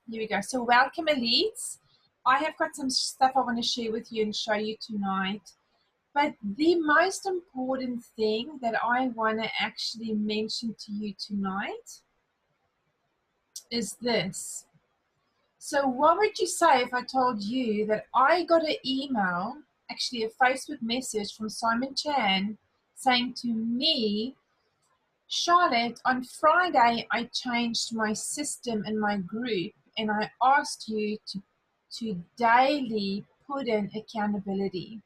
Here we go. So welcome, elites. I have got some stuff I want to share with you and show you tonight. But the most important thing that I want to actually mention to you tonight is this. So what would you say if I told you that I got an email, actually a Facebook message from Simon Chan saying to me, Charlotte, on Friday I changed my system in my group and I asked you to daily put in accountability.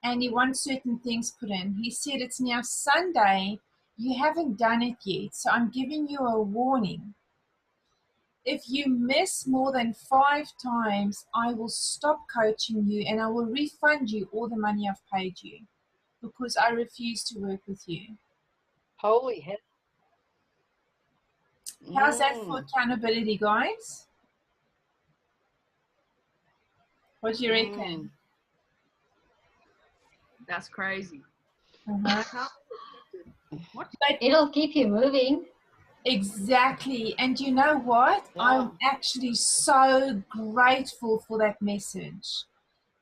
And he wants certain things put in. He said it's now Sunday, you haven't done it yet, so I'm giving you a warning. If you miss more than 5 times, I will stop coaching you and I will refund you all the money I've paid you because I refuse to work with you. Holy hell. How's that for accountability, guys? What do you reckon? That's crazy. It'll keep you moving. Exactly. And you know what? Yeah. I'm actually so grateful for that message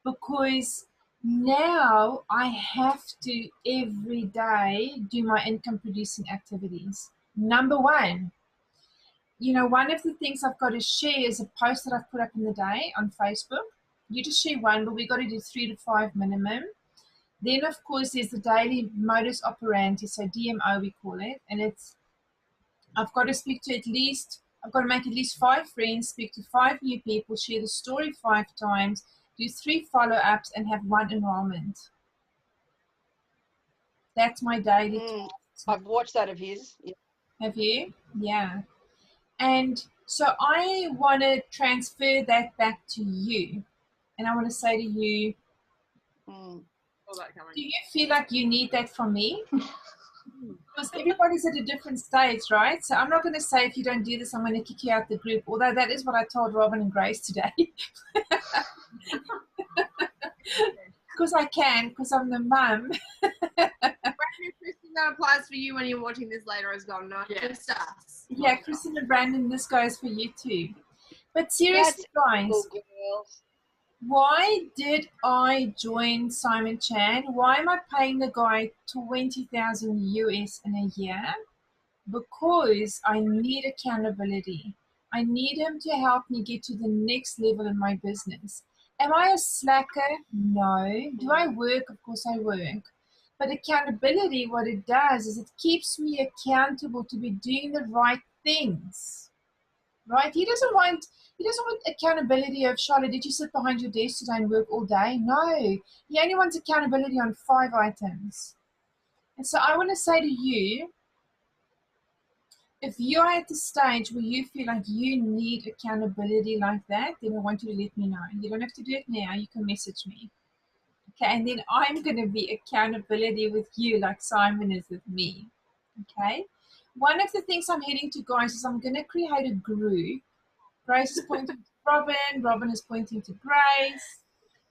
because now I have to every day do my income producing activities. Number one, you know, one of the things I've got to share is a post that I've put up in the day on Facebook. You just share one, but we got to do 3 to 5 minimum. Then, of course, there's the daily modus operandi, so DMO we call it, and it's I've got to speak to I've got to make at least 5 friends, speak to 5 new people, share the story 5 times, do 3 follow-ups, and have 1 enrollment. That's my daily task. I've watched that of his. Yeah. Have you? Yeah. And so I want to transfer that back to you. And I want to say to you, do you feel like you need that from me? Because everybody's at a different stage, right? So I'm not going to say if you don't do this, I'm going to kick you out the group, although that is what I told Robin and Grace today. Because I can, because I'm the mum. Kristen, that applies for you when you're watching this later as well, not just us. Yeah, Kristen and Brandon, this goes for you too. But seriously, guys, why did I join Simon Chan? Why am I paying the guy 20,000 US in a year? Because I need accountability. I need him to help me get to the next level in my business. Am I a slacker? No. Do I work? Of course I work. But accountability, what it does is it keeps me accountable to be doing the right things. Right? He doesn't want accountability of, Charlotte, did you sit behind your desk today and work all day? No. He only wants accountability on 5 items. And so I want to say to you, if you're at the stage where you feel like you need accountability like that, then I want you to let me know. You don't have to do it now. You can message me. Okay, and then I'm going to be accountability with you like Simon is with me. Okay? One of the things I'm heading to, guys, is I'm going to create a group. Grace is pointing to Robin. Robin is pointing to Grace.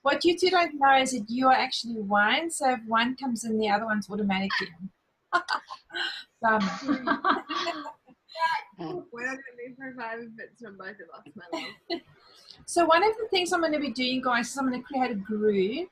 What you two don't know is that you are actually one. So if one comes in, the other one's automatically in. We're not going to be provided bits from both of us, my love. So one of the things I'm going to be doing, guys, is I'm going to create a group,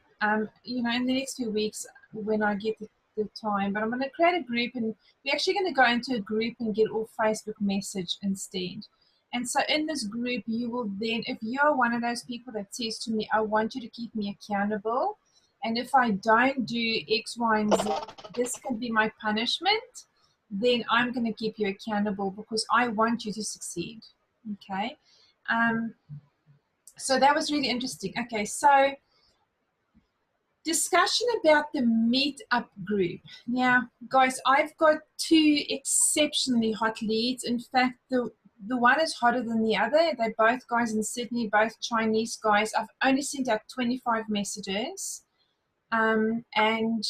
you know, in the next few weeks when I get the time. But I'm going to create a group, and we're actually going to go into a group and get all Facebook message instead. And so in this group, you will then, if you're one of those people that says to me, I want you to keep me accountable, and if I don't do X, Y, and Z, this can be my punishment, then I'm going to keep you accountable because I want you to succeed. Okay? So that was really interesting. Okay, so discussion about the meetup group. Now, guys, I've got 2 exceptionally hot leads. In fact, the one is hotter than the other. They're both guys in Sydney, both Chinese guys. I've only sent out 25 messages. And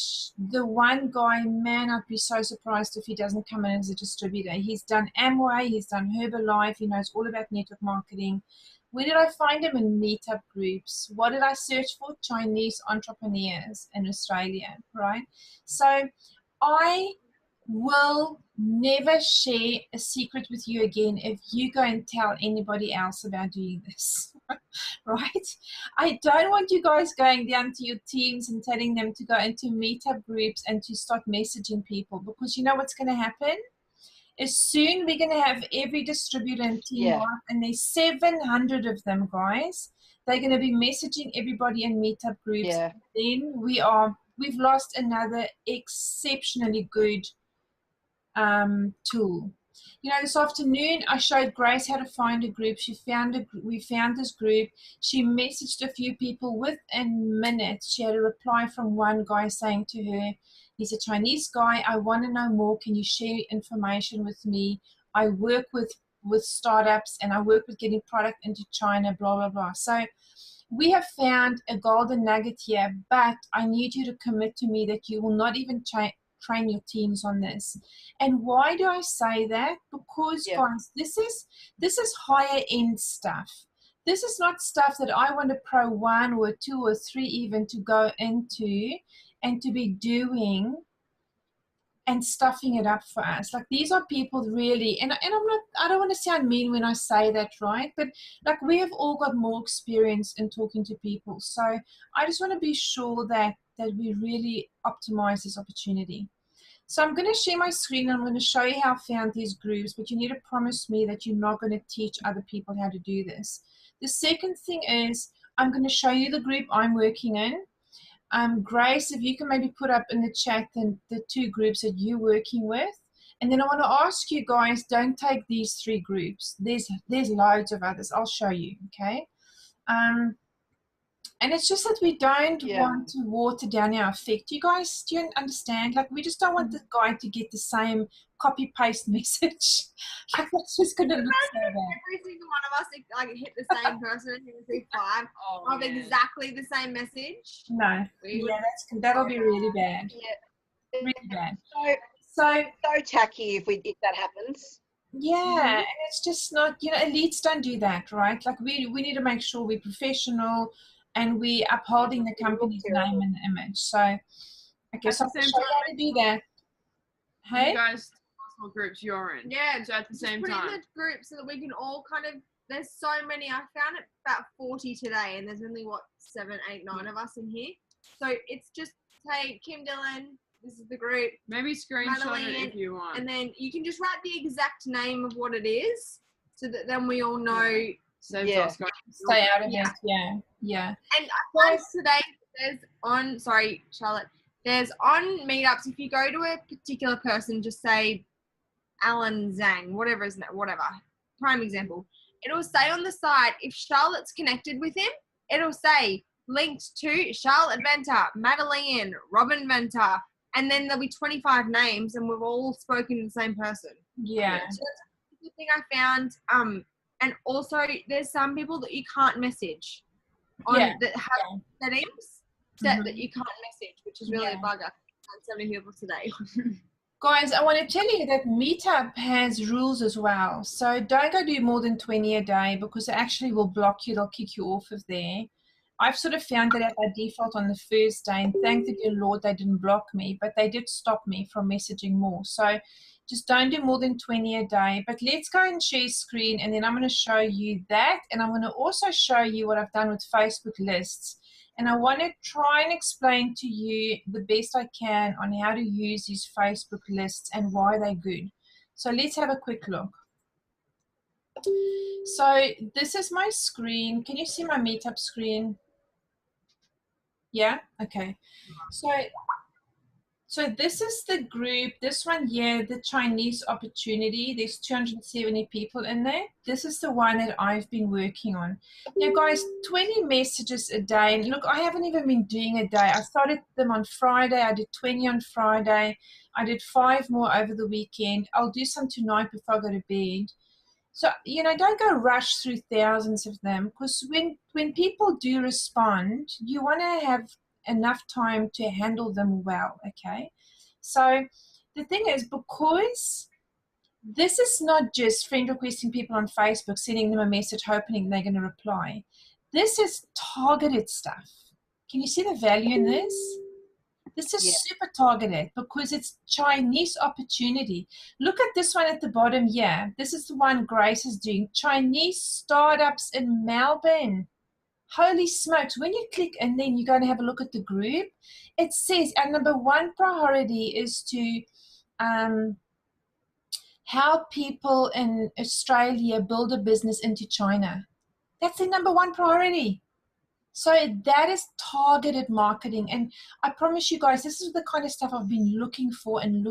the one guy, man, I'd be so surprised if he doesn't come in as a distributor. He's done Amway, he's done Herbalife, he knows all about network marketing. Where did I find him? In meetup groups. What did I search for? Chinese entrepreneurs in Australia, right? So I will never share a secret with you again if you go and tell anybody else about doing this. Right? I don't want you guys going down to your teams and telling them to go into meetup groups and to start messaging people, because you know what's going to happen? As soon we're going to have every distributor and team Yeah. live, and there's 700 of them, guys. They're going to be messaging everybody in meetup groups. Yeah. Then we've lost another exceptionally good tool. You know, this afternoon I showed Grace how to find a group. We found this group. She messaged a few people within minutes. She had a reply from one guy saying to her, he's a Chinese guy. I want to know more. Can you share information with me? I work with startups and I work with getting product into China, blah, blah, blah. So we have found a golden nugget here, but I need you to commit to me that you will not even train your teams on this. And why do I say that? Because guys, this is higher end stuff. This is not stuff that I want a pro 1 or 2 or 3 even to go into and to be doing and stuffing it up for us. Like, these are people really, and I don't want to sound mean when I say that, right? But like, we have all got more experience in talking to people. So I just want to be sure that we really optimize this opportunity. So I'm going to share my screen and I'm going to show you how I found these groups, but you need to promise me that you're not going to teach other people how to do this. The second thing is I'm going to show you the group I'm working in. Grace, if you can maybe put up in the chat the 2 groups that you're working with. And then I want to ask you guys, don't take these 3 groups. There's loads of others. I'll show you, okay? And it's just that we don't want to water down our effect. You guys, do you understand? Like, we just don't want the guy to get the same copy-paste message. Like, that's just going to look so bad. Every single one of us like hit the same person and see 5 of exactly the same message. No. Yeah, that'll be really bad. Yeah. Really bad. So tacky if that happens. Yeah, and it's just not, you know, elites don't do that, right? Like, we need to make sure we're professional and we upholding the company's name and image. So, okay, so I'll show you how to do that. Hey? You guys, what groups you're in. Yeah, so at the same time. Put in the group so that we can all kind of, there's so many, I found it about 40 today, and there's only, 7, 8, 9 of us in here. So it's just, hey, Kim Dillon, this is the group. Maybe screenshot it if you want. And then you can just write the exact name of what it is so that then we all know. Stay out of it. Yeah. And I found today there's on meetups, if you go to a particular person, just say Alan Zhang, whatever, prime example, it'll say on the side, if Charlotte's connected with him, it'll say linked to Charlotte Venter, Madeline, Robin Venter, and then there'll be 25 names and we've all spoken to the same person. Yeah. So that's the thing I found. And also, there's some people that you can't message that have settings set that you can't message, which is really a bugger. And so many people today. Guys, I want to tell you that Meetup has rules as well. So don't go do more than 20 a day, because it actually will block you. They'll kick you off of there. I've sort of found that by default on the first day, and thank the dear Lord they didn't block me, but they did stop me from messaging more. So just don't do more than 20 a day. But let's go and share screen, and then I'm going to show you that. And I'm going to also show you what I've done with Facebook lists. And I want to try and explain to you the best I can on how to use these Facebook lists and why they're good. So let's have a quick look. So this is my screen. Can you see my Meetup screen? Yeah? Okay. So this is the group, this one here, the Chinese opportunity. There's 270 people in there. This is the one that I've been working on. Now, guys, 20 messages a day. And look, I haven't even been doing a day. I started them on Friday. I did 20 on Friday. I did 5 more over the weekend. I'll do some tonight before I go to bed. So, you know, don't go rush through thousands of them, because when people do respond, you want to have enough time to handle them well, okay? So the thing is, because this is not just friend requesting people on Facebook, sending them a message, hoping they're going to reply. This is targeted stuff. Can you see the value in this? This is Yeah. super targeted because it's Chinese opportunity. Look at this one at the bottom here. This is the one Grace is doing. Chinese startups in Melbourne. Holy smokes. When you click and then you're going to have a look at the group, it says our number one priority is to help people in Australia build a business into China. That's the number one priority. So that is targeted marketing. And I promise you guys, this is the kind of stuff I've been looking for, and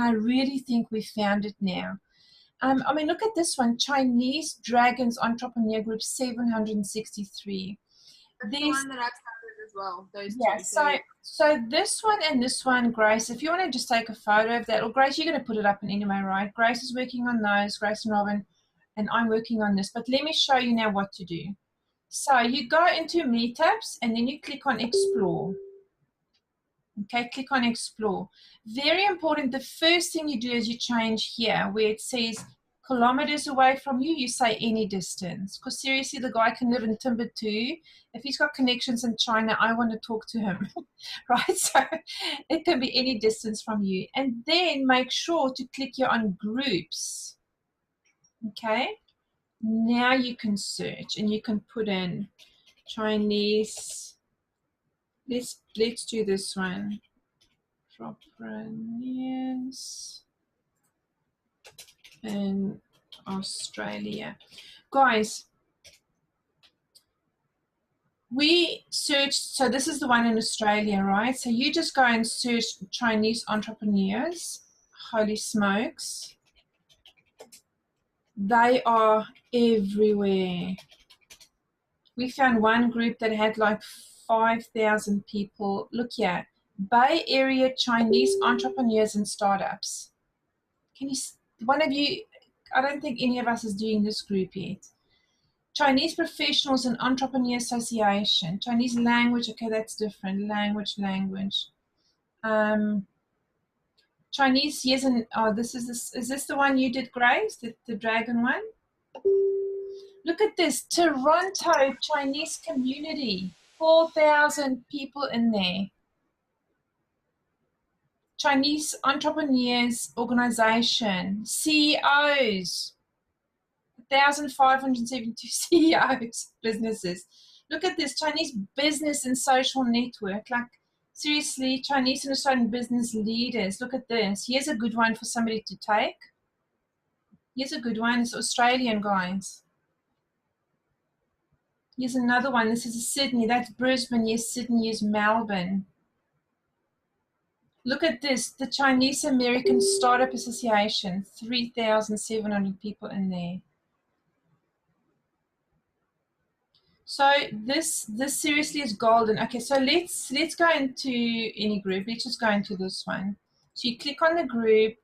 I really think we found it now. I mean, look at this one, Chinese Dragons Entrepreneur Group 763. That's the one that I've started as well, those Yeah, two. so this one and this one, Grace, if you want to just take a photo of that, or Grace, you're going to put it up in anyway, right? Grace is working on those, Grace and Robin, and I'm working on this. But let me show you now what to do. So you go into meetups and then you click on explore. Okay, click on explore. Very important, the first thing you do is you change here where it says kilometers away from you, you say any distance. Because seriously, the guy can live in Timbuktu. If he's got connections in China, I want to talk to him, right? So it can be any distance from you. And then make sure to click here on groups. Okay, now you can search and you can put in Chinese. Let's do this one. Entrepreneurs in Australia. Guys, we searched, so this is the one in Australia, right? So you just go and search Chinese entrepreneurs. Holy smokes. They are everywhere. We found one group that had like 5,000 people. Look here, Bay Area Chinese entrepreneurs and startups. Can you, one of you, I don't think any of us is doing this group yet. Chinese Professionals and Entrepreneur Association. Chinese language, okay, that's different. Language. Chinese, yes, and oh, is this the one you did, Grace? The dragon one? Look at this, Toronto Chinese community, 4,000 people in there. Chinese Entrepreneurs Organization, CEOs, 1,572 CEOs, businesses. Look at this, Chinese Business and Social Network, like seriously, Chinese and Australian business leaders. Look at this. Here's a good one for somebody to take. Here's a good one, it's Australian, guys. Here's another one. This is Sydney. That's Brisbane. Yes, Sydney is Melbourne. Look at this. The Chinese American Startup Association. 3,700 people in there. So this seriously is golden. Okay, so let's go into any group. Let's just go into this one. So you click on the group.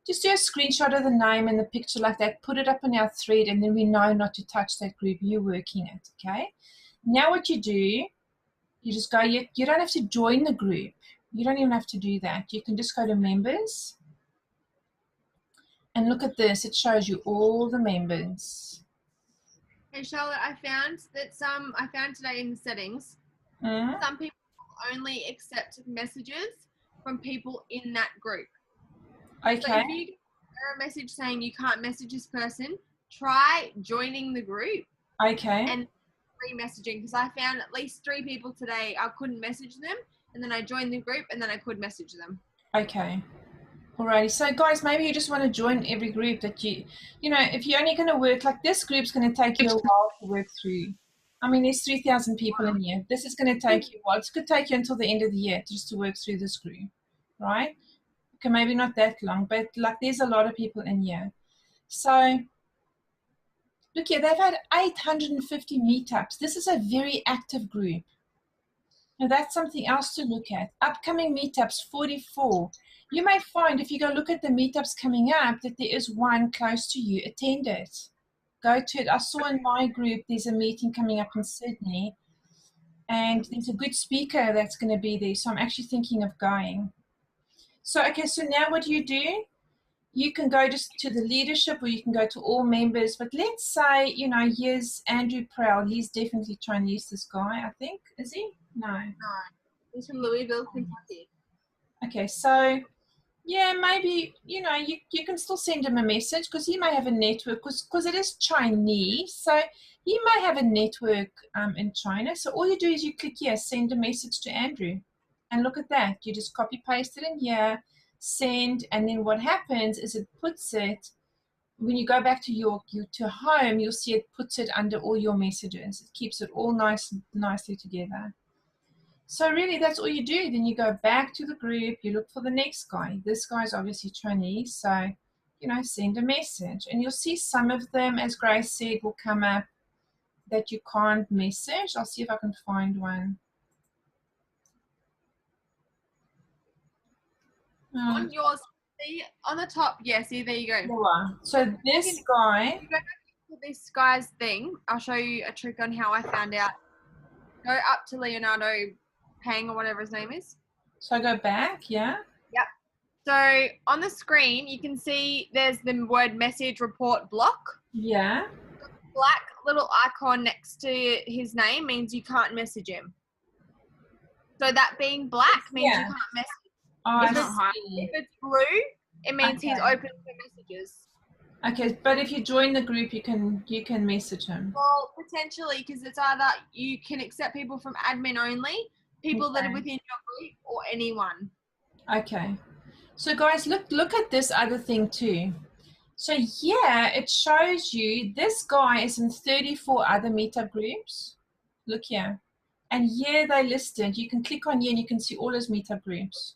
Just do a screenshot of the name and the picture like that, put it up in our thread, and then we know not to touch that group. You're working it, okay? Now what you do, you just go, you don't have to join the group. You don't even have to do that. You can just go to members. And look at this. It shows you all the members. Hey, Charlotte, I found today in the settings, some people only accept messages from people in that group. Okay. So if you get a message saying you can't message this person, try joining the group. Okay. And re-messaging, because I found at least 3 people today I couldn't message them, and then I joined the group and then I could message them. Okay. Alrighty. So guys, maybe you just want to join every group that you know, if you're only going to work, like this group's going to take you a while to work through. I mean, there's 3,000 people in here. This is going to take you a while. It's going to take you until the end of the year just to work through this group, right? Okay, maybe not that long, but like there's a lot of people in here. So look here, they've had 850 meetups. This is a very active group. Now that's something else to look at. Upcoming meetups, 44. You may find if you go look at the meetups coming up that there is one close to you. Attend it. Go to it. I saw in my group there's a meeting coming up in Sydney, and there's a good speaker that's going to be there. So I'm actually thinking of going. So, okay, so now what do? You can go just to the leadership, or you can go to all members. But let's say, you know, here's Andrew Prowl. He's definitely Chinese, this guy, I think. Is he? No. No. He's from Louisville, Kentucky. Okay, so yeah, maybe, you know, you can still send him a message because he may have a network, because it is Chinese, so he may have a network in China. So all you do is you click here, send a message to Andrew, and look at that. You just copy paste it in here, send, and then what happens is it puts it, when you go back to to home, you'll see it puts it under all your messages. It keeps it all nicely together. So really, that's all you do. Then you go back to the group, you look for the next guy. This guy is obviously Chinese, so, you know, send a message. And you'll see some of them, as Grace said, will come up that you can't message. I'll see if I can find one. On yours, see, on the top, yeah, see, there you go. So this guy. This guy's thing, I'll show you a trick on how I found out. Go up to Leonardo Pang or whatever his name is. So I go back, yeah? Yep. So on the screen, you can see there's the word message report block. Yeah. The black little icon next to his name means you can't message him. So that being black means you can't message. Oh, if it's blue, it means he's open for messages. Okay, but if you join the group, you can message him. Well, potentially, because it's either you can accept people from admin only, people that are within your group, or anyone. Okay. So guys, look at this other thing too. So yeah, it shows you this guy is in 34 other meetup groups. Look here. And here they're listed. You can click on here and you can see all his meetup groups.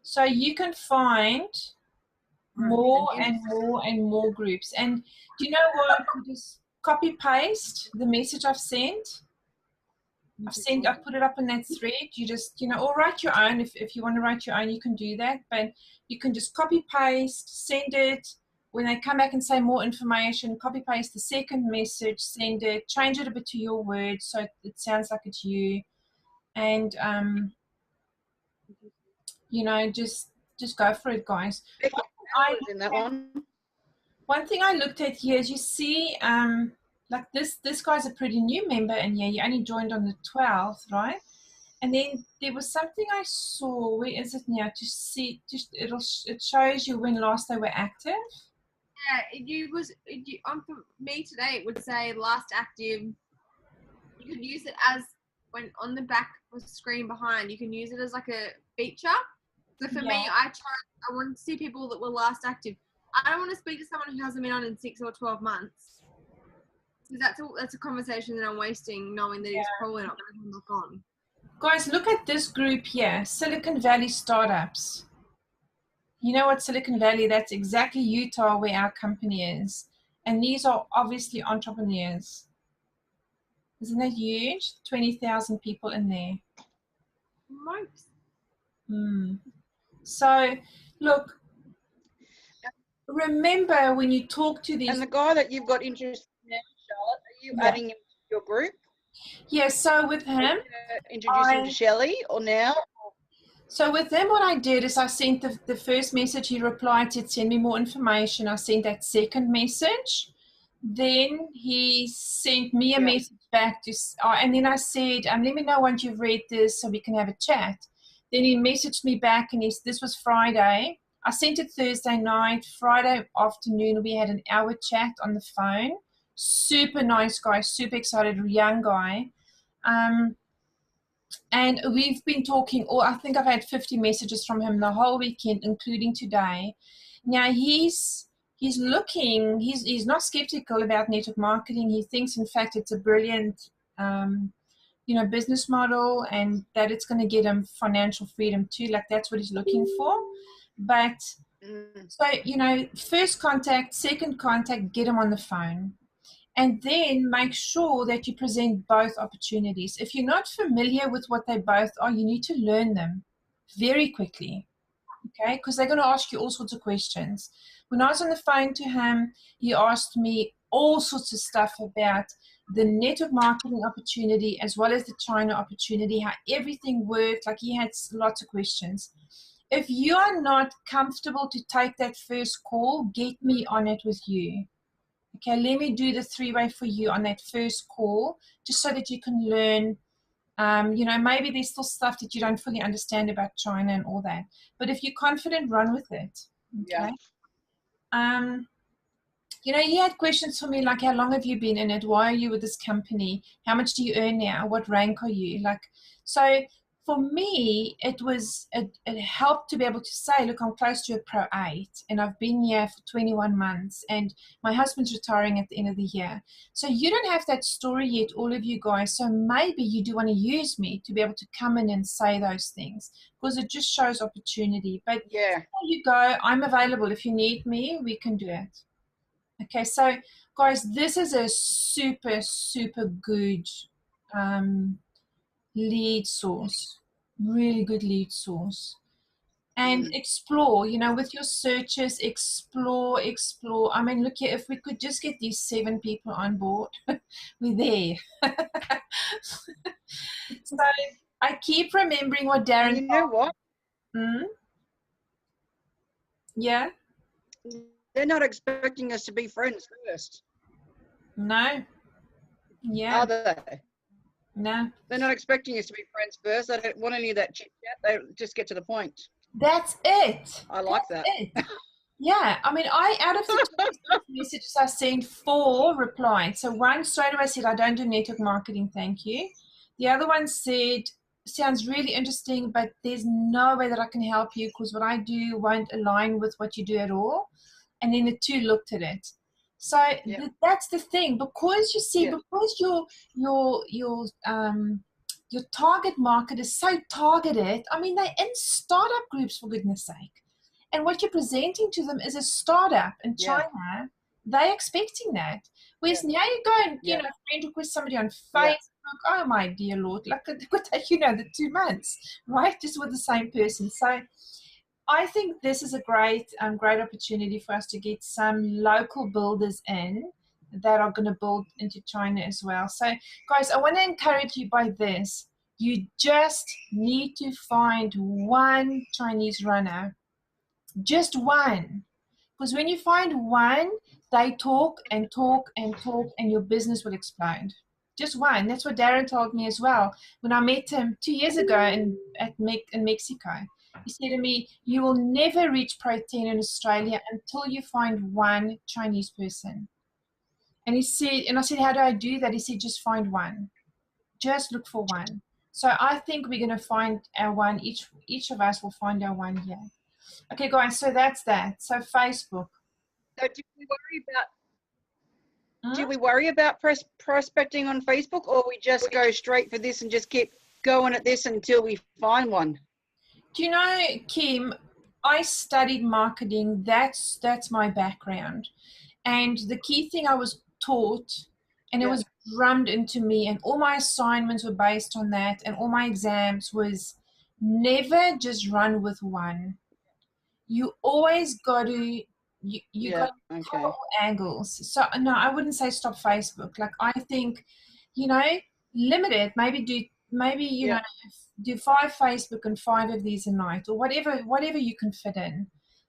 So you can find more and more and more groups. And do you know what? You just copy paste the message I've sent. I've put it up in that thread. You just, you know, or write your own. If you want to write your own, you can do that. But you can just copy paste, send it. When they come back and say more information, copy paste the second message, send it, change it a bit to your words so it sounds like it's you. And you know, just go for it, guys. One thing I looked at here is, you see, like this guy's a pretty new member, and yeah, you only joined on the 12th, right? And then there was something I saw. Where is it now? To see, it shows you when last they were active. Yeah, for me today, it would say last active. You could use it as when on the back of the screen behind. You can use it as like a feature. So for me, I want to see people that were last active. I don't want to speak to someone who hasn't been on in 6 or 12 months. Because that's a conversation that I'm wasting, knowing that he's probably not going to look on. Guys, look at this group here, Silicon Valley Startups. You know what, Silicon Valley, that's exactly Utah where our company is. And these are obviously entrepreneurs. Isn't that huge? 20,000 people in there. So, look, remember when you talk to these... And the guy that you've got interested in, Charlotte, are you adding him to your group? Yeah, so with him... Introduce him to Shelley, or now? So with him, what I did is I sent the first message. He replied, said, send me more information. I sent that second message. Then he sent me a message back to, and then I said, let me know once you've read this so we can have a chat. Then he messaged me back, and this was Friday. I sent it Thursday night. Friday afternoon, we had an hour chat on the phone. Super nice guy, super excited, young guy. And we've been talking, I think I've had 50 messages from him the whole weekend, including today. Now he's not skeptical about network marketing. He thinks, in fact, it's a brilliant, business model, and that it's going to get him financial freedom too. Like, that's what he's looking for. But so, first contact, second contact, get him on the phone. And then make sure that you present both opportunities. If you're not familiar with what they both are, you need to learn them very quickly, okay? Because they're going to ask you all sorts of questions. When I was on the phone to him, he asked me all sorts of stuff about the network marketing opportunity as well as the China opportunity, how everything worked. Like, he had lots of questions. If you are not comfortable to take that first call, get me on it with you. Okay, let me do the three-way for you on that first call, just so that you can learn You know, maybe there's still stuff that you don't fully understand about China and all that. But if you're confident, run with it. Okay. Yeah. You know, he had questions for me like, how long have you been in it? Why are you with this company? How much do you earn now? What rank are you? Like, so for me, it helped to be able to say, look, I'm close to a Pro 8 and I've been here for 21 months and my husband's retiring at the end of the year. So you don't have that story yet, all of you guys. So maybe you do want to use me to be able to come in and say those things because it just shows opportunity. But Yeah. there you go. I'm available. If you need me, we can do it. Okay, so guys, this is a super, super good lead source, really good lead source. And explore, you know, with your searches, explore. I mean, look here, if we could just get these 7 people on board, we're there. So I keep remembering what Darren. You know what? Yeah. They're not expecting us to be friends first. No. Yeah. Are they? No. They're not expecting us to be friends first. They don't want any of that chit chat. They just get to the point. That's it. I like That's that. it. Yeah, I mean, out of the 26 messages I sent, 4 replied. So one straight away said, I don't do network marketing, thank you. The other one said, sounds really interesting, but there's no way that I can help you because what I do won't align with what you do at all. And then the 2 looked at it. So that's the thing, because you see, because your target market is so targeted. I mean, they're in startup groups, for goodness sake. And what you're presenting to them is a startup in China. They're expecting that. Whereas now you go and, you know, friend request somebody on Facebook. Oh, my dear Lord, look, it could take, you know, the 2 months, right? Just with the same person. So I think this is a great opportunity for us to get some local builders in that are going to build into China as well. So, guys, I want to encourage you by this. You just need to find one Chinese runner. Just one. Because when you find one, they talk and talk and talk and your business will explode. Just one. That's what Darren told me as well. When I met him 2 years ago in Mexico, he said to me, you will never reach Pro 10 in Australia until you find one Chinese person. And he said, and I said, how do I do that? He said, just find one. Just look for one. So I think we're going to find our one. Each of us will find our one here. Okay, guys, so that's that. So Facebook. So do we worry about prospecting on Facebook, or we just go straight for this and just keep going at this until we find one? Do you know, Kim, I studied marketing. That's my background. And the key thing I was taught, and it was drummed into me, and all my assignments were based on that, and all my exams was never just run with one. You always got to, you got to cover all angles. So, no, I wouldn't say stop Facebook. Like, I think, you know, limit it. Maybe you know, do 5 Facebook and 5 of these a night, or whatever you can fit in.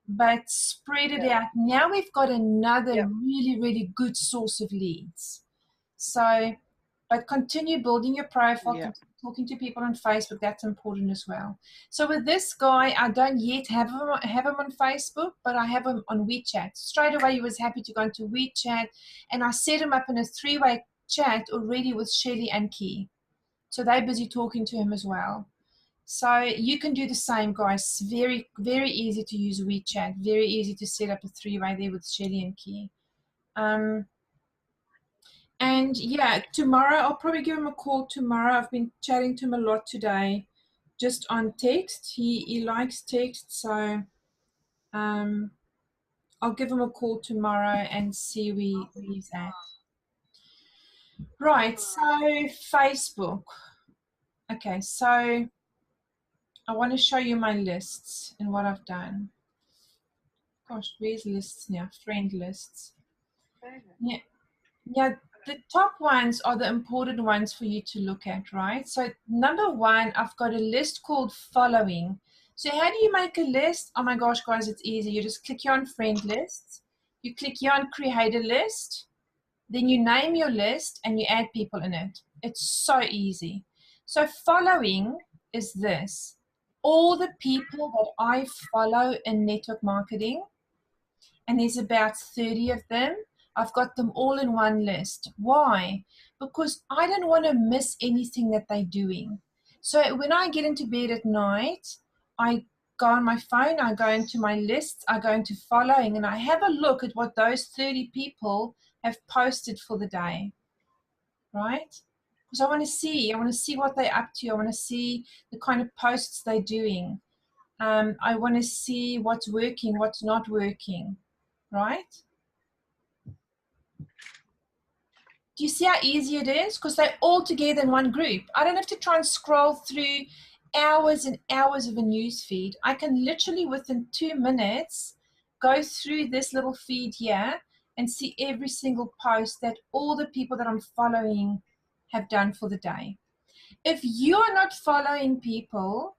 But spread it out. Now we've got another really, really good source of leads. So, but continue building your profile, talking to people on Facebook. That's important as well. So with this guy, I don't yet have him on Facebook, but I have him on WeChat. Straight away, he was happy to go into WeChat, and I set him up in a 3-way chat already with Shelley and Key. So they're busy talking to him as well. So you can do the same, guys. Very, very easy to use WeChat. Very easy to set up a 3-way there with Shelley and Key. And yeah, tomorrow, I'll probably give him a call tomorrow. I've been chatting to him a lot today, just on text. He likes text, so I'll give him a call tomorrow and see where he's at. Right, so Facebook. Okay, so I want to show you my lists and what I've done. Gosh, where's lists now? Friend lists. Yeah, the top ones are the important ones for you to look at, right? So number 1, I've got a list called following. So how do you make a list? Oh my gosh, guys, it's easy. You just click here on friend lists. You click here on create a list. Then you name your list and you add people in it. It's so easy. So following is this. All the people that I follow in network marketing, and there's about 30 of them, I've got them all in one list. Why? Because I don't want to miss anything that they're doing. So when I get into bed at night, I go on my phone, I go into my lists, I go into following, and I have a look at what those 30 people have posted for the day, right? Because I want to see what they're up to. I want to see the kind of posts they're doing. I want to see what's working, what's not working, right? Do you see how easy it is? Because they're all together in one group. I don't have to try and scroll through hours and hours of a news feed. I can literally within 2 minutes go through this little feed here and see every single post that all the people that I'm following have done for the day. If you are not following people,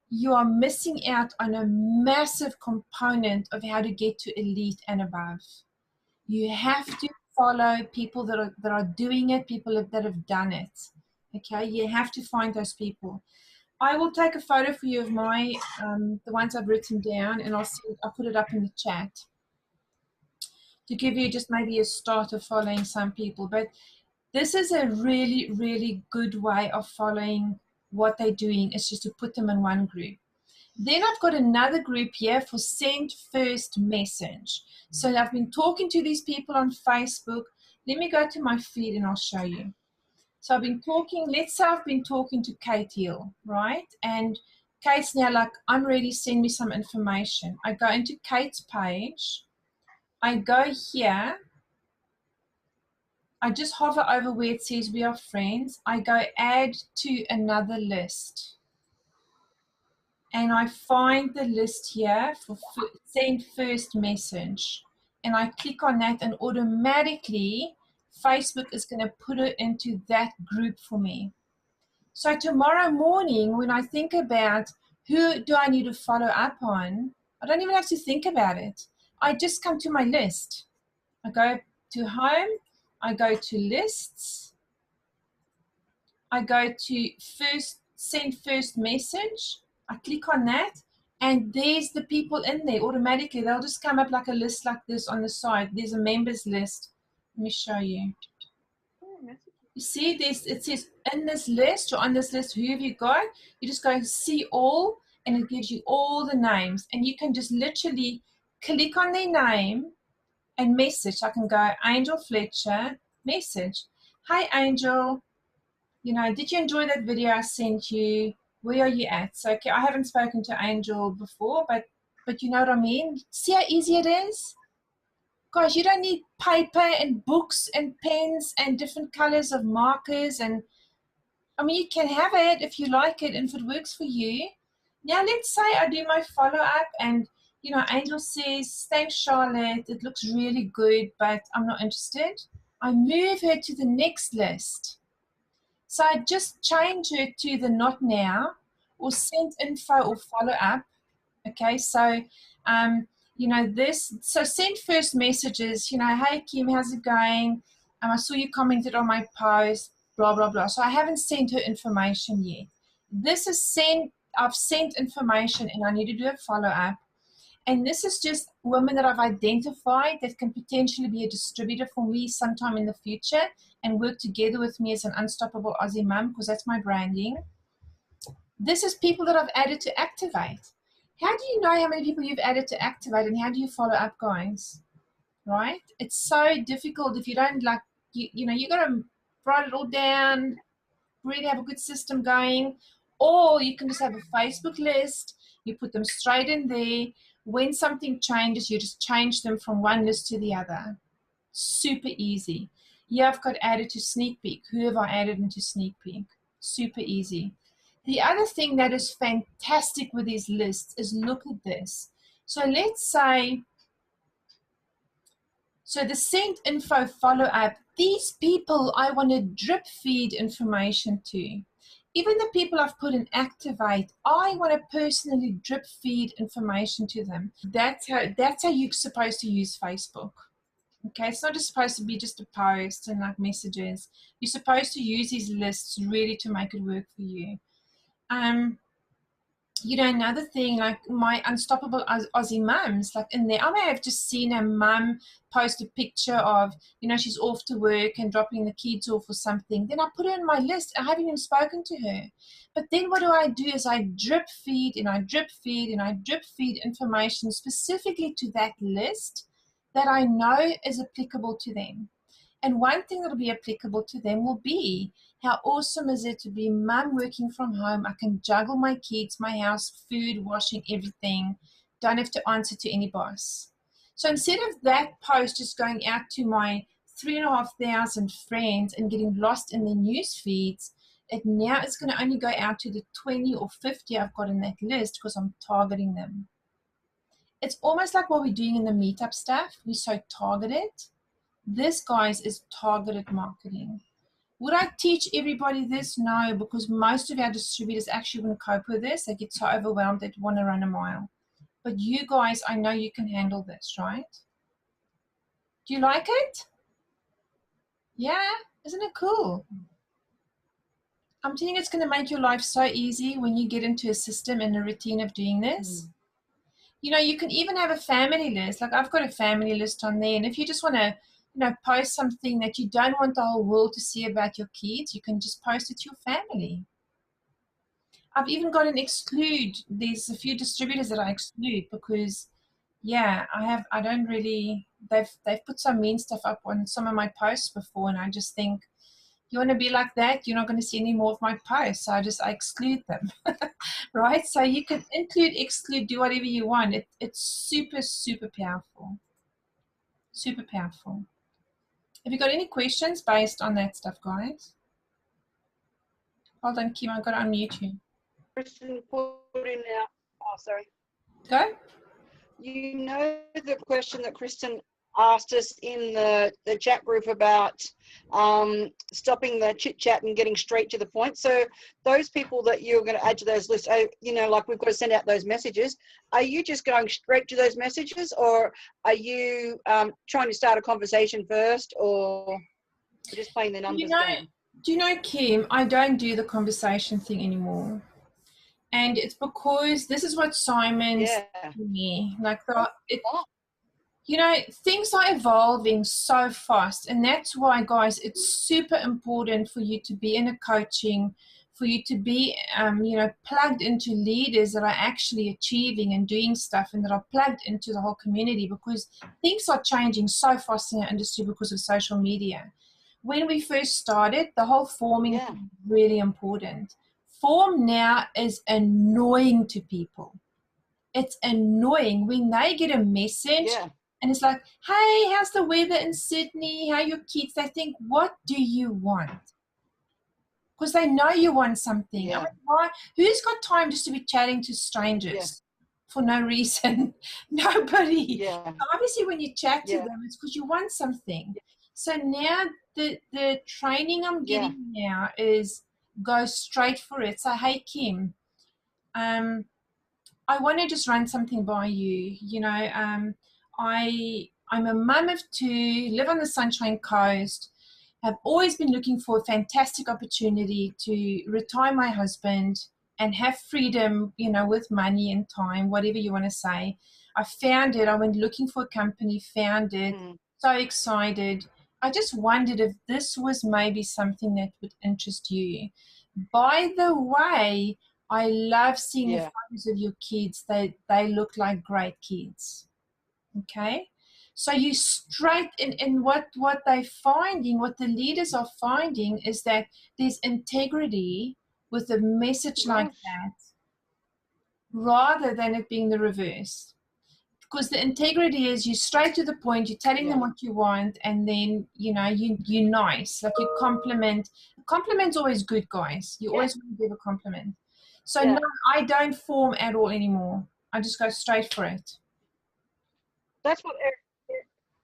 you are missing out on a massive component of how to get to elite and above. You have to follow people that are doing it, people that have done it. Okay, you have to find those people. I will take a photo for you of my the ones I've written down, and I'll put it up in the chat to give you just maybe a start of following some people. But this is a really, really good way of following what they're doing, is just to put them in one group. Then I've got another group here for send first message. So I've been talking to these people on Facebook. Let me go to my feed and I'll show you. So I've been talking, let's say I've been talking to Kate Hill, right? And Kate's now like, I'm ready, send me some information. I go into Kate's page. I go here. I just hover over where it says we are friends. I go add to another list. And I find the list here for send first message. And I click on that, and automatically Facebook is going to put it into that group for me. So tomorrow morning, when I think about who do I need to follow up on, I don't even have to think about it. I just come to my list. I go to home, I go to lists, I go to send first message, I click on that, and there's the people in there automatically. They'll just come up like a list like this on the side. There's a members list. Let me show you. You see, it says in this list or on this list, who have you got? You just go see all, and it gives you all the names. And you can just literally click on their name and message. I can go, Angel Fletcher, message. Hi, Angel. You know, did you enjoy that video I sent you? Where are you at? So, okay, I haven't spoken to Angel before, but you know what I mean? See how easy it is? Gosh, you don't need paper and books and pens and different colors of markers. And I mean, you can have it if you like it and if it works for you. Now, let's say I do my follow-up and, you know, Angel says, thanks, Charlotte. It looks really good, but I'm not interested. I move her to the next list. So I just change her to the not now or send info or follow-up. Okay, so, you know, so send first messages, you know, hey, Kim, how's it going? I saw you commented on my post, blah, blah, blah. So I haven't sent her information yet. This is I've sent information and I need to do a follow-up. And this is just women that I've identified that can potentially be a distributor for me sometime in the future and work together with me as an unstoppable Aussie mum, because that's my branding. This is people that I've added to Activate. How do you know how many people you've added to Activate, and how do you follow up, guys? Right? It's so difficult if you don't like, you know, you got to write it all down, really have a good system going, or you can just have a Facebook list, you put them straight in there. When something changes, you just change them from one list to the other. Super easy. Yeah, I've got added to Sneak Peek. Who have I added into Sneak Peek? Super easy. The other thing that is fantastic with these lists is look at this. So let's say, so the send info follow up, these people I want to drip feed information to. Even the people I've put in Activate, I want to personally drip feed information to them. That's how you're supposed to use Facebook. Okay, it's not just supposed to be just a post and like messages. You're supposed to use these lists really to make it work for you. You know, another thing, like my unstoppable Aussie mums, like in there, I may have just seen a mum post a picture of, you know, she's off to work and dropping the kids off or something. Then I put her in my list. I haven't even spoken to her. But then what do is I drip feed and I drip feed and I drip feed information specifically to that list that I know is applicable to them. And one thing that'll be applicable to them will be, how awesome is it to be mum working from home? I can juggle my kids, my house, food, washing, everything. Don't have to answer to any boss. So instead of that post just going out to my 3,500 friends and getting lost in the news feeds, it now is going to only go out to the 20 or 50 I've got in that list because I'm targeting them. It's almost like what we're doing in the meetup stuff. We're so targeted. This, guys, is targeted marketing. Would I teach everybody this? No, because most of our distributors actually wouldn't cope with this. They get so overwhelmed they want to run a mile. But you guys, I know you can handle this, right? Do you like it? Yeah, isn't it cool? I'm telling you, it's going to make your life so easy when you get into a system and a routine of doing this. You know, you can even have a family list. Like I've got a family list on there, and if you just want to, you know, post something that you don't want the whole world to see about your kids, you can just post it to your family. I've even got an exclude. There's a few distributors that I exclude because, yeah, I don't really, they've put some mean stuff up on some of my posts before, and I just think, you want to be like that, you're not going to see any more of my posts, so I exclude them. Right? So you can include, exclude, do whatever you want. It's super, super powerful. Super powerful. Have you got any questions based on that stuff, guys? Hold on, Kim, I've got to unmute you. Kristen put in now. Oh, sorry. Go. You know the question that Kristen asked us in the chat group about stopping the chit chat and getting straight to the point. So those people that you're going to add to those lists, you know, like we've got to send out those messages. Are you just going straight to those messages, or are you trying to start a conversation first, or just playing the numbers game? Do you know, Kim, I don't do the conversation thing anymore. And it's because this is what Simon's to me. Like you know, things are evolving so fast, and that's why, guys, it's super important for you to be in a coaching, for you to be, you know, plugged into leaders that are actually achieving and doing stuff and that are plugged into the whole community, because things are changing so fast in our industry because of social media. When we first started, the whole forming thing was really important. Form now is annoying to people. It's annoying when they get a message and it's like, hey, how's the weather in Sydney? How are your kids? They think, what do you want? Because they know you want something. I mean, who's got time just to be chatting to strangers for no reason? Nobody. So obviously, when you chat to them, it's because you want something. So now the training I'm getting now is go straight for it. So, hey, Kim, I want to just run something by you. You know, I'm a mum of two, live on the Sunshine Coast, have always been looking for a fantastic opportunity to retire my husband and have freedom, you know, with money and time, whatever you want to say. I found it. I went looking for a company, found it, so excited. I just wondered if this was maybe something that would interest you. By the way, I love seeing the photos of your kids. They look like great kids. Okay? So you straight in what they're finding, what the leaders are finding is that there's integrity with a message like that rather than it being the reverse. Because the integrity is you straight to the point, you're telling them what you want, and then, you know, you're nice. Like you compliment. Compliment's always good, guys. You always want to give a compliment. So no, I don't form at all anymore. I just go straight for it. That's what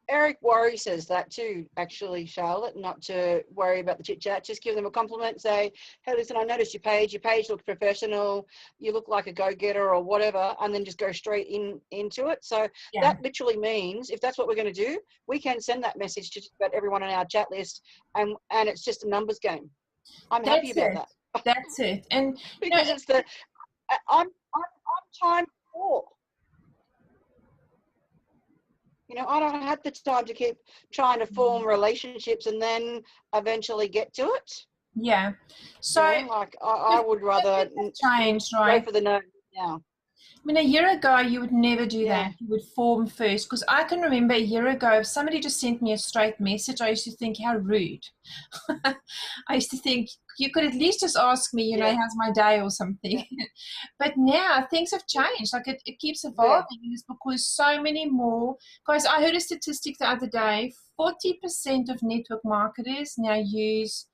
Eric Worre says that too, actually, Charlotte, not to worry about the chit chat. Just give them a compliment. Say, hey, listen, I noticed your page. Your page looks professional. You look like a go-getter or whatever, and then just go straight into it. So that literally means if that's what we're going to do, we can send that message to just about everyone on our chat list, and it's just a numbers game. I'm happy about that. That's it. And because it's the I'm time poor. You know, I don't have the time to keep trying to form relationships and then eventually get to it. Yeah. So, you know, like I would rather change, right? Go for the no now. I mean, a year ago, you would never do that. You would form first. Because I can remember a year ago, if somebody just sent me a straight message, I used to think, how rude. I used to think, you could at least just ask me, you know, how's my day or something. But now things have changed. Like it keeps evolving. It's because so many more. Guys, I heard a statistic the other day, 40% of network marketers now use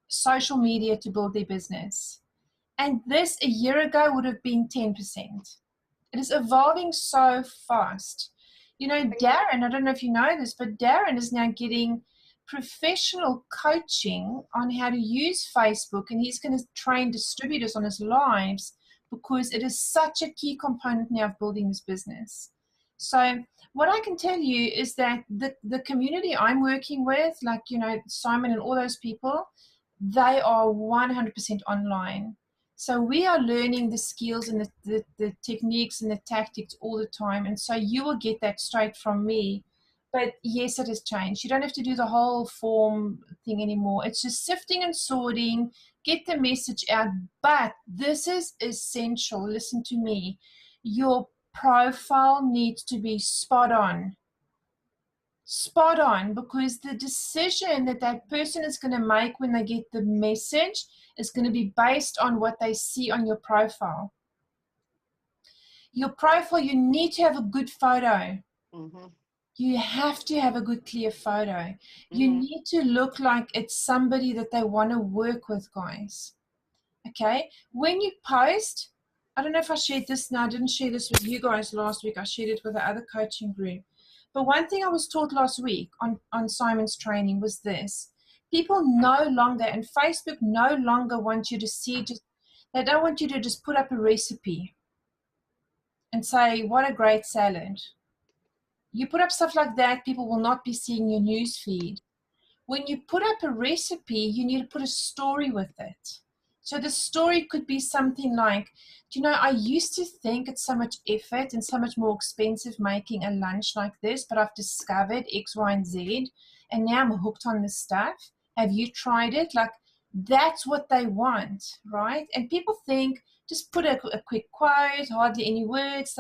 social media to build their business. And this a year ago would have been 10%. It is evolving so fast. You know, Darren, I don't know if you know this, but Darren is now getting professional coaching on how to use Facebook, and he's going to train distributors on his lives because it is such a key component now of building this business. So what I can tell you is that the community I'm working with, like, you know, Simon and all those people, they are 100% online. So we are learning the skills and the techniques and the tactics all the time. And so you will get that straight from me. But yes, it has changed. You don't have to do the whole form thing anymore. It's just sifting and sorting, get the message out. But this is essential. Listen to me. Your profile needs to be spot on. Spot on, because the decision that that person is going to make when they get the message is going to be based on what they see on your profile. Your profile, you need to have a good photo. You have to have a good, clear photo. You need to look like it's somebody that they want to work with, guys. Okay? When you post, I don't know if I shared this now. I didn't share this with you guys last week. I shared it with the other coaching group. But one thing I was taught last week on Simon's training was this. People no longer, and Facebook no longer want you to see, they don't want you to just put up a recipe and say, what a great salad. You put up stuff like that, people will not be seeing your news feed. When you put up a recipe, you need to put a story with it. So the story could be something like, do you know, I used to think it's so much effort and so much more expensive making a lunch like this, but I've discovered X, Y, and Z, and now I'm hooked on this stuff. Have you tried it? Like, that's what they want, right? And people think, just put a quick quote, hardly any words.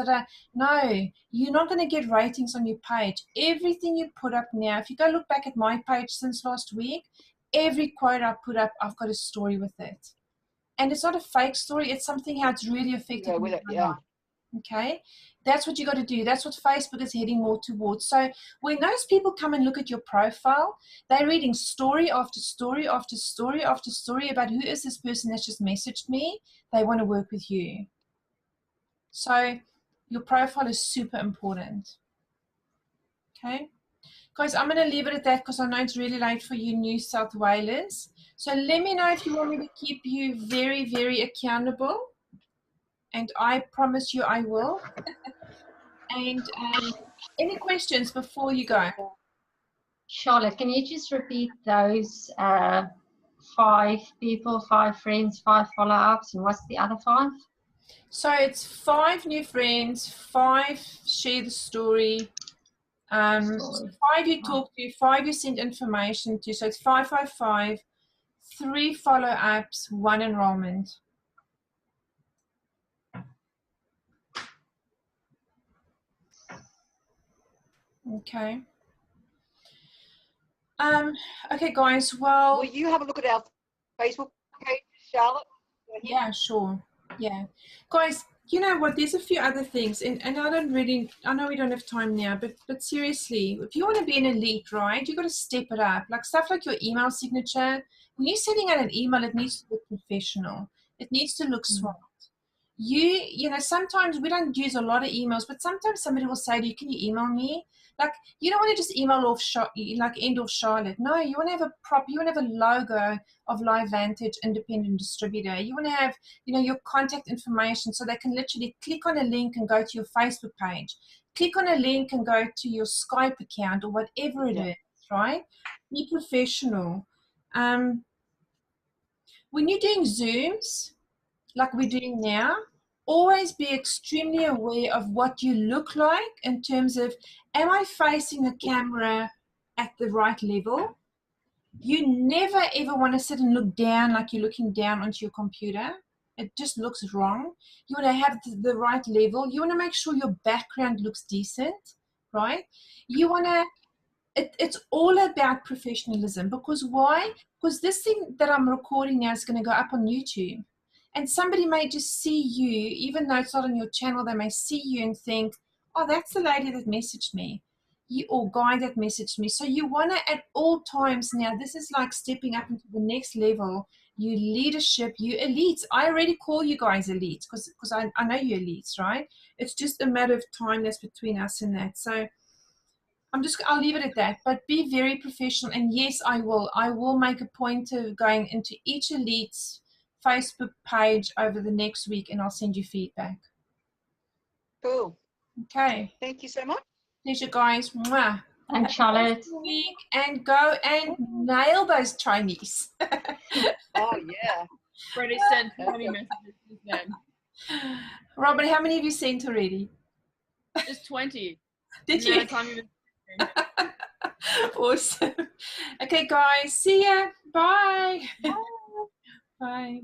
No, you're not going to get ratings on your page. Everything you put up now, if you go look back at my page since last week, every quote I put up, I've got a story with it. And it's not a fake story. It's something how it's really affected me. Okay? That's what you got to do. That's what Facebook is heading more towards. So when those people come and look at your profile, they're reading story after story after story after story about who is this person that's just messaged me. They want to work with you. So your profile is super important. Okay? Guys, I'm going to leave it at that because I know it's really late for you New South Wales. So let me know if you want me to keep you very, very accountable. And I promise you I will. And any questions before you go? Charlotte, can you just repeat those 5 people, 5 friends, 5 follow-ups, and what's the other 5? So it's 5 new friends, 5 share the story, 5 you talk to, 5 you send information to. So it's 5, 5, 5, 3 follow-ups, 1 enrollment. Okay. Okay, guys. Well, will you have a look at our Facebook page, Charlotte? Yeah, sure. Yeah, guys. You know what? There's a few other things, and I know we don't have time now, but seriously, if you want to be an elite, right, you got to step it up. Like stuff like your email signature. When you're sending out an email, it needs to look professional. It needs to look smart. You know, sometimes we don't use a lot of emails, but sometimes somebody will say to you, can you email me? Like, you don't want to just email off, like end off Charlotte. No, you want to have a you want to have a logo of LifeVantage independent distributor. You want to have, your contact information so they can literally click on a link and go to your Facebook page. Click on a link and go to your Skype account or whatever it is, right? Be professional. When you're doing Zooms, like we're doing now, always be extremely aware of what you look like in terms of, am I facing the camera at the right level? You never ever want to sit and look down like you're looking down onto your computer. It just looks wrong. You want to have the right level. You want to make sure your background looks decent, right? You want to, it's all about professionalism. Because why? Because this thing that I'm recording now is going to go up on YouTube. And somebody may just see you, even though it's not on your channel, they may see you and think, oh, that's the lady that messaged me, or guy that messaged me. So you want to, at all times now, this is like stepping up into the next level. You leadership, you elites. I already call you guys elites because I know you're elites, right? It's just a matter of time that's between us and that. So I'll leave it at that, but be very professional. And yes, I will make a point of going into each elite's Facebook page over the next week, and I'll send you feedback. Cool. Okay. Thank you so much. Pleasure, guys. Mwah. And Charlotte. Week, and go and nail those Chinese. Oh yeah. Already sent 20 messages since then. Robin, how many have you sent already? Just 20. Did you? Awesome. Okay, guys. See ya. Bye. Bye. Bye.